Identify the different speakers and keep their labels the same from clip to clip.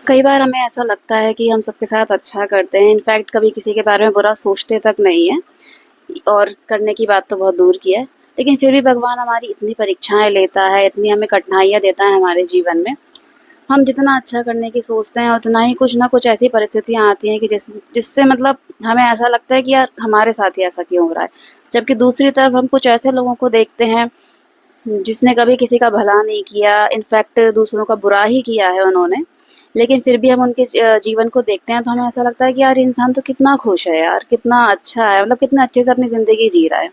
Speaker 1: कई बार हमें ऐसा लगता है कि हम सबके साथ अच्छा करते हैं, इनफैक्ट कभी किसी के बारे में बुरा सोचते तक नहीं हैं और करने की बात तो बहुत दूर की है। लेकिन फिर भी भगवान हमारी इतनी परीक्षाएँ लेता है, इतनी हमें कठिनाइयाँ देता है हमारे जीवन में। हम जितना अच्छा करने की सोचते हैं, उतना ही कुछ ना कुछ ऐसी परिस्थितियाँ आती हैं कि जिससे मतलब हमें ऐसा लगता है कि यार हमारे साथ ही ऐसा क्यों हो रहा है? जबकि दूसरी तरफ हम कुछ ऐसे लोगों को देखते हैं, जिसने कभी किसी का भला नहीं किया, इनफैक्ट दूसरों का बुरा ही किया है उन्होंने। लेकिन फिर भी हम उनके जीवन को देखते हैं तो हमें ऐसा लगता है कि यार ये इंसान तो कितना खुश है यार, कितना अच्छा है, मतलब कितना अच्छे से अपनी ज़िंदगी जी रहा है।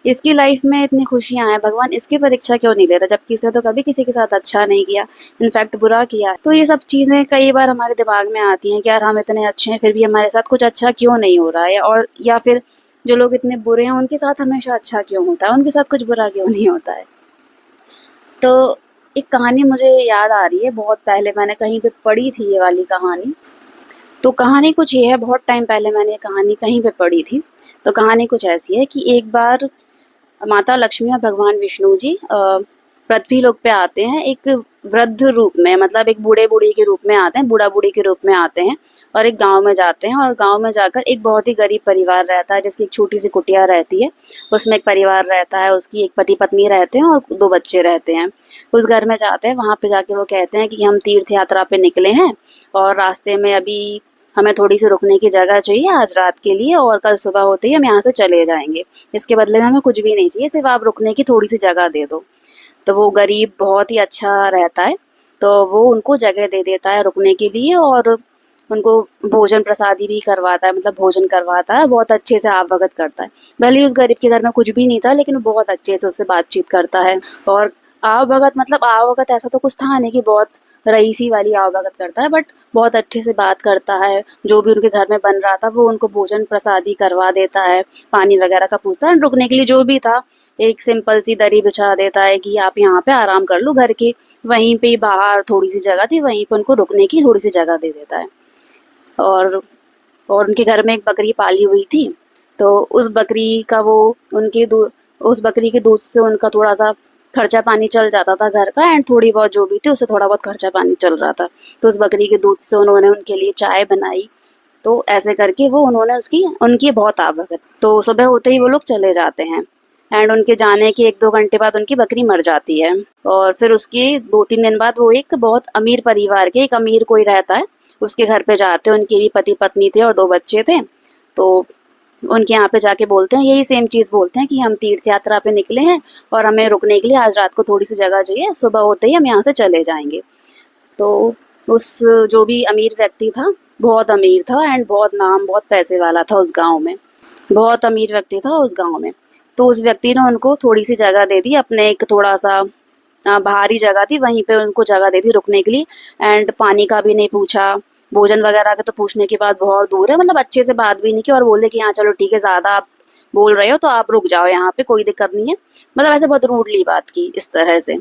Speaker 1: इसकी लाइफ में इतनी खुशियाँ हैं, भगवान इसकी परीक्षा क्यों नहीं ले रहा? जबकि इसने तो कभी किसी के साथ अच्छा नहीं किया, इनफैक्ट बुरा किया है। तो ये सब चीज़ें कई बार हमारे दिमाग में आती हैं कि यार हम इतने अच्छे हैं, फिर भी हमारे साथ कुछ अच्छा क्यों नहीं हो रहा है? और या फिर जो लोग इतने बुरे हैं, उनके साथ हमेशा अच्छा क्यों होता है? उनके साथ कुछ बुरा क्यों नहीं होता है? तो एक कहानी मुझे याद आ रही है, बहुत पहले मैंने कहीं पे पढ़ी थी ये वाली कहानी। तो कहानी कुछ ये है, बहुत टाइम पहले मैंने ये कहानी कहीं पे पढ़ी थी। तो कहानी कुछ ऐसी है कि एक बार माता लक्ष्मी और भगवान विष्णु जी पृथ्वी लोक पे आते हैं एक वृद्ध रूप में, मतलब एक बूढ़े बूढ़ी के रूप में आते हैं, बूढ़ा बूढ़ी के रूप में आते हैं और एक गांव में जाते हैं। और गांव में जाकर एक बहुत ही गरीब परिवार रहता है, जिसकी एक छोटी सी कुटिया रहती है। उसमें एक परिवार रहता है, उसकी एक पति पत्नी रहते हैं और दो बच्चे रहते हैं। उस घर में जाते हैं, वहां पे जाके वो कहते हैं कि हम तीर्थ यात्रा पे निकले हैं और रास्ते में अभी हमें थोड़ी सी रुकने की जगह चाहिए आज रात के लिए, और कल सुबह होते ही हम यहाँ से चले जाएंगे। इसके बदले में हमें कुछ भी नहीं चाहिए, सिर्फ आप रुकने की थोड़ी सी जगह दे दो। तो वो गरीब बहुत ही अच्छा रहता है, तो वो उनको जगह दे देता है रुकने के लिए और उनको भोजन प्रसादी भी करवाता है, मतलब भोजन करवाता है, बहुत अच्छे से आप भगत करता है। भले ही उस गरीब के घर में कुछ भी नहीं था, लेकिन वो बहुत अच्छे से उससे बातचीत करता है। और आव भगत मतलब आव भगत ऐसा तो कुछ था नहीं कि बहुत रईसी वाली आव भगत करता है, बट बहुत अच्छे से बात करता है। जो भी उनके घर में बन रहा था वो उनको भोजन प्रसादी करवा देता है, पानी वगैरह का पूछता है, रुकने के लिए जो भी था एक सिंपल सी दरी बिछा देता है कि आप यहाँ पे आराम कर लो। घर के वहीं पे बाहर थोड़ी सी जगह थी, वहीं पे उनको रुकने की थोड़ी सी जगह दे देता है। और उनके घर में एक बकरी पाली हुई थी, तो उस बकरी का वो उनके दू उस बकरी के दूध से उनका थोड़ा-सा खर्चा पानी चल जाता था घर का, एंड थोड़ी बहुत जो भी थी उससे थोड़ा बहुत खर्चा पानी चल रहा था। तो उस बकरी के दूध से उन्होंने उनके लिए चाय बनाई, तो ऐसे करके वो उन्होंने उसकी उनकी बहुत आवभगत। तो सुबह होते ही वो लोग चले जाते हैं, एंड उनके जाने के 1-2 घंटे बाद उनकी बकरी मर जाती है। और फिर उसके 2-3 दिन बाद वो एक बहुत अमीर परिवार के एक अमीर कोई रहता है, उसके घर पे जाते हैं। उनके भी पति-पत्नी थे और 2 बच्चे थे। तो उनके यहाँ पे जाके बोलते हैं, यही सेम चीज़ बोलते हैं कि हम तीर्थ यात्रा पे निकले हैं और हमें रुकने के लिए आज रात को थोड़ी-सी जगह चाहिए, सुबह होते ही हम यहाँ से चले जाएँगे। तो उस जो भी अमीर व्यक्ति था, बहुत अमीर था एंड बहुत नाम, बहुत पैसे वाला था उस गाँव में। बहुत अमीर व्यक्ति था उस गाँव में। तो उस व्यक्ति ने उनको थोड़ी-सी जगह दे दी, अपने एक थोड़ा-सा बाहरी जगह थी, वहीं पे उनको जगह दे दी रुकने के लिए। एंड पानी का भी नहीं पूछा, भोजन वगैरह का तो पूछने के बाद बहुत दूर है, मतलब अच्छे से बात भी नहीं की और बोल दे कि हाँ चलो ठीक है, ज़्यादा आप बोल रहे हो तो आप रुक जाओ यहाँ पे, कोई दिक्कत नहीं है। मतलब ऐसे बहुत रूडली बात की इस तरह से।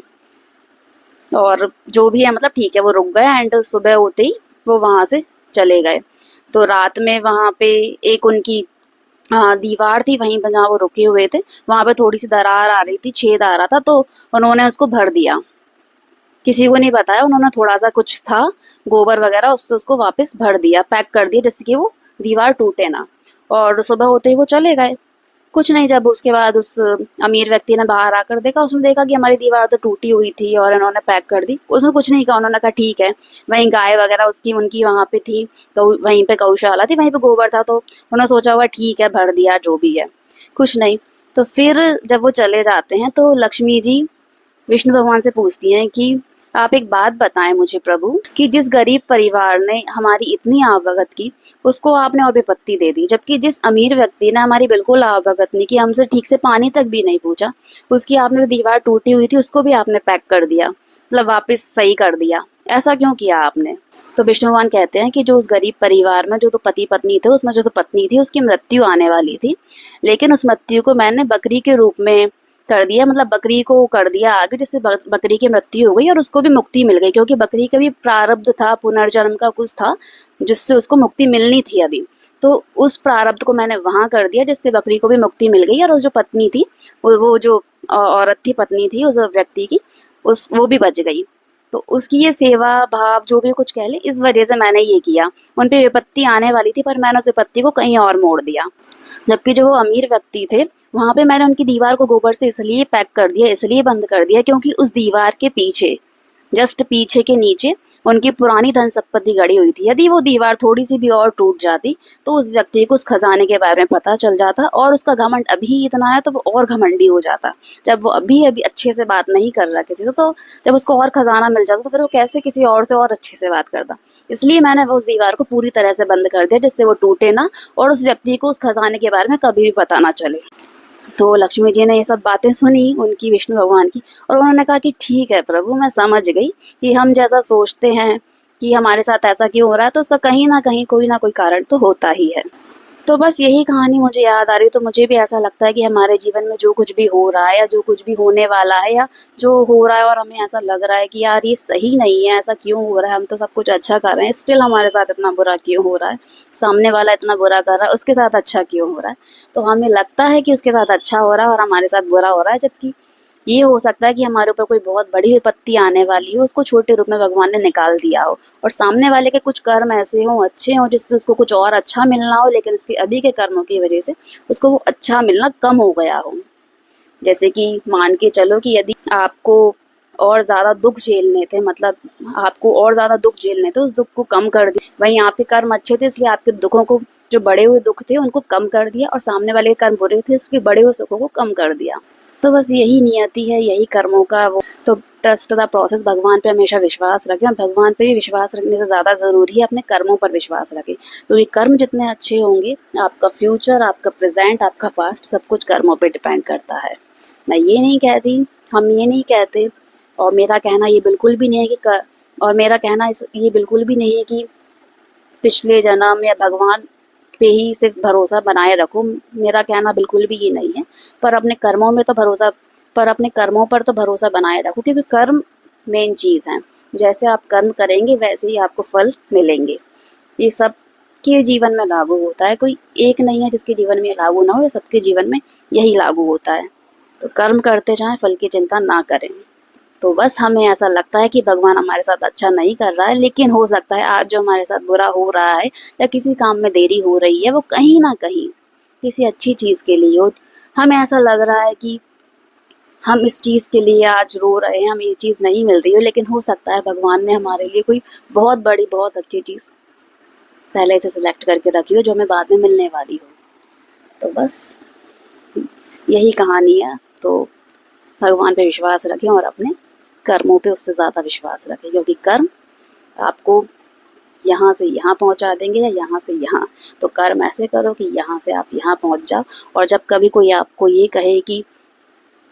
Speaker 1: और जो भी है मतलब ठीक है, वो रुक गए एंड सुबह होते ही वो वहाँ से चले गए। तो रात में वहाँ पे एक उनकी दीवार थी, वहीं पे जहाँ वो रुके हुए थे, वहाँ पे थोड़ी-सी दरार आ रही थी, छेद आ रहा था, तो उन्होंने उसको भर दिया। किसी को नहीं बताया, उन्होंने थोड़ा-सा कुछ था, गोबर वगैरह, उससे उसको वापस भर दिया, पैक कर दिया जिससे कि वो दीवार टूटे ना। और सुबह होते ही वो चले गए। कुछ नहीं, जब उसके बाद उस अमीर व्यक्ति ने बाहर आकर देखा, उसने देखा कि हमारी दीवार तो टूटी हुई थी और इन्होंने पैक कर दी। उसने कुछ नहीं कहा, उन्होंने कहा ठीक है। वहीं गाय वगैरह उसकी उनकी वहाँ पे थी, वहीं पे गौशाला थी, वहीं पे गोबर था, तो उन्होंने सोचा होगा ठीक है, भर दिया जो भी है। कुछ नहीं। तो फिर जब वो चले जाते हैं तो लक्ष्मी जी विष्णु भगवान से पूछती हैं कि आप एक बात बताएं मुझे प्रभु, कि जिस गरीब परिवार ने हमारी इतनी आवभगत की, उसको आपने और विपत्ति दे दी, जबकि जिस अमीर व्यक्ति ने हमारी बिल्कुल आवभगत नहीं की, हमसे ठीक से पानी तक भी नहीं पूछा, उसकी आपने जो दीवार टूटी हुई थी उसको भी आपने पैक कर दिया, मतलब वापस सही कर दिया। ऐसा क्यों किया आपने? तो विष्णु भगवान कहते हैं कि जो उस गरीब परिवार में जो तो पति पत्नी थे, उसमें जो तो पत्नी थी उसकी मृत्यु आने वाली थी, लेकिन उस मृत्यु को मैंने बकरी के रूप में कर दिया, मतलब बकरी को कर दिया आगे, जिससे बकरी की मृत्यु हो गई और उसको भी मुक्ति मिल गई, क्योंकि बकरी का भी प्रारब्ध था, पुनर्जन्म का कुछ था जिससे उसको मुक्ति मिलनी थी अभी। तो उस प्रारब्ध को मैंने वहां कर दिया जिससे बकरी को भी मुक्ति मिल गई, और उस जो पत्नी थी, वो जो औरत थी, पत्नी थी उस व्यक्ति की, उस वो भी बच गई। तो उसकी ये सेवा भाव जो भी कुछ कह लें, इस वजह से मैंने ये किया। उन पे विपत्ति आने वाली थी पर मैंने उस विपत्ति को कहीं और मोड़ दिया। जबकि जो वो अमीर व्यक्ति थे, वहाँ पे मैंने उनकी दीवार को गोबर से इसलिए पैक कर दिया, इसलिए बंद कर दिया क्योंकि उस दीवार के पीछे, जस्ट पीछे के नीचे उनकी पुरानी धन संपत्ति गड़ी हुई थी। यदि वो दीवार थोड़ी सी भी और टूट जाती तो उस व्यक्ति को उस खजाने के बारे में पता चल जाता और उसका घमंड अभी इतना है तो वो और घमंडी हो जाता। जब वो अभी अभी अच्छे से बात नहीं कर रहा किसी से, तो जब उसको और खजाना मिल जाता तो फिर वो कैसे किसी और से और अच्छे से बात करता। इसलिए मैंने वो उस दीवार को पूरी तरह से बंद कर दिया जिससे वो टूटे ना और उस व्यक्ति को उस खजाने के बारे में कभी भी पता ना चले। तो लक्ष्मी जी ने ये सब बातें सुनी उनकी, विष्णु भगवान की, और उन्होंने कहा कि ठीक है प्रभु, मैं समझ गई कि हम जैसा सोचते हैं कि हमारे साथ ऐसा क्यों हो रहा है, तो उसका कहीं ना कहीं कोई ना कोई कारण तो होता ही है। तो बस यही कहानी मुझे याद आ रही, तो मुझे भी ऐसा लगता है कि हमारे जीवन में जो कुछ भी हो रहा है या जो कुछ भी होने वाला है या जो हो रहा है और हमें ऐसा लग रहा है कि यार ये सही नहीं है, ऐसा क्यों हो रहा है, हम तो सब कुछ अच्छा कर रहे हैं, स्टिल हमारे साथ इतना बुरा क्यों हो रहा है, सामने वाला इतना बुरा कर रहा है, उसके साथ अच्छा क्यों हो रहा है। तो हमें लगता है कि उसके साथ अच्छा हो रहा है और हमारे साथ बुरा हो रहा है, जबकि ये हो सकता है कि हमारे ऊपर कोई बहुत बड़ी विपत्ति आने वाली हो, उसको छोटे रूप में भगवान ने निकाल दिया हो और सामने वाले के कुछ कर्म ऐसे हों, अच्छे हों, जिससे उसको कुछ और अच्छा मिलना हो, लेकिन उसके अभी के कर्मों की वजह से उसको वो अच्छा मिलना कम हो गया हो। जैसे कि मान के चलो कि यदि आपको और ज़्यादा दुख झेलने थे, मतलब आपको और ज़्यादा दुख झेलने थे, उस दुख को कम कर दिया। वहीं आपके कर्म अच्छे थे इसलिए आपके दुखों को, जो बढ़े हुए दुख थे उनको कम कर दिया, और सामने वाले के कर्म बुरे थे उसके बढ़े हुए सुखों को कम कर दिया। तो बस यही नियति है, यही कर्मों का वो। तो ट्रस्ट द प्रोसेस, भगवान पे हमेशा विश्वास रखें, और भगवान पे भी विश्वास रखने से ज़्यादा ज़रूरी है अपने कर्मों पर विश्वास रखें, क्योंकि कर्म जितने अच्छे होंगे, आपका फ्यूचर, आपका प्रेजेंट, आपका पास्ट, सब कुछ कर्मों पे डिपेंड करता है। मैं ये नहीं कहती, हम ये नहीं कहते, और मेरा कहना ये बिल्कुल भी नहीं है कि और मेरा कहना ये बिल्कुल भी नहीं है कि पिछले जन्म या भगवान पे ही सिर्फ भरोसा बनाए रखो। मेरा कहना बिल्कुल भी ये नहीं है, पर अपने कर्मों में तो भरोसा, पर अपने कर्मों पर तो भरोसा बनाए रखो, क्योंकि कर्म मेन चीज़ है। जैसे आप कर्म करेंगे वैसे ही आपको फल मिलेंगे। ये सब के जीवन में लागू होता है, कोई एक नहीं है जिसके जीवन में लागू ना हो, ये सबके जीवन में यही लागू होता है। तो कर्म करते जाएं, फल की चिंता ना करें। तो बस हमें ऐसा लगता है कि भगवान हमारे साथ अच्छा नहीं कर रहा है, लेकिन हो सकता है आज जो हमारे साथ बुरा हो रहा है या किसी काम में देरी हो रही है, वो कहीं ना कहीं किसी अच्छी चीज़ के लिए हो। हमें ऐसा लग रहा है कि हम इस चीज़ के लिए आज रो रहे हैं, हमें ये चीज़ नहीं मिल रही हो, लेकिन हो सकता है भगवान ने हमारे लिए कोई बहुत बड़ी, बहुत अच्छी चीज़ पहले से सिलेक्ट करके रखी हो जो हमें बाद में मिलने वाली हो। तो बस यही कहानी है। तो भगवान पे विश्वास रखें और अपने कर्मों पे उससे ज़्यादा विश्वास रखें, क्योंकि कर्म आपको यहाँ से यहाँ पहुँचा देंगे या यहाँ से यहाँ। तो कर्म ऐसे करो कि यहाँ से आप यहाँ पहुँच जाओ। और जब कभी कोई आपको ये कहे कि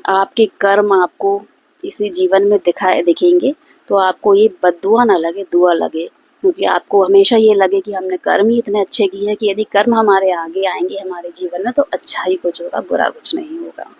Speaker 1: आपके कर्म आपको इसी जीवन में दिखेंगे, तो आपको ये बद्दुआ ना लगे, दुआ लगे, क्योंकि आपको हमेशा ये लगे कि हमने कर्म ही इतने अच्छे किए हैं कि यदि कर्म हमारे आगे आएंगे हमारे जीवन में तो अच्छा ही कुछ होगा, बुरा कुछ नहीं होगा।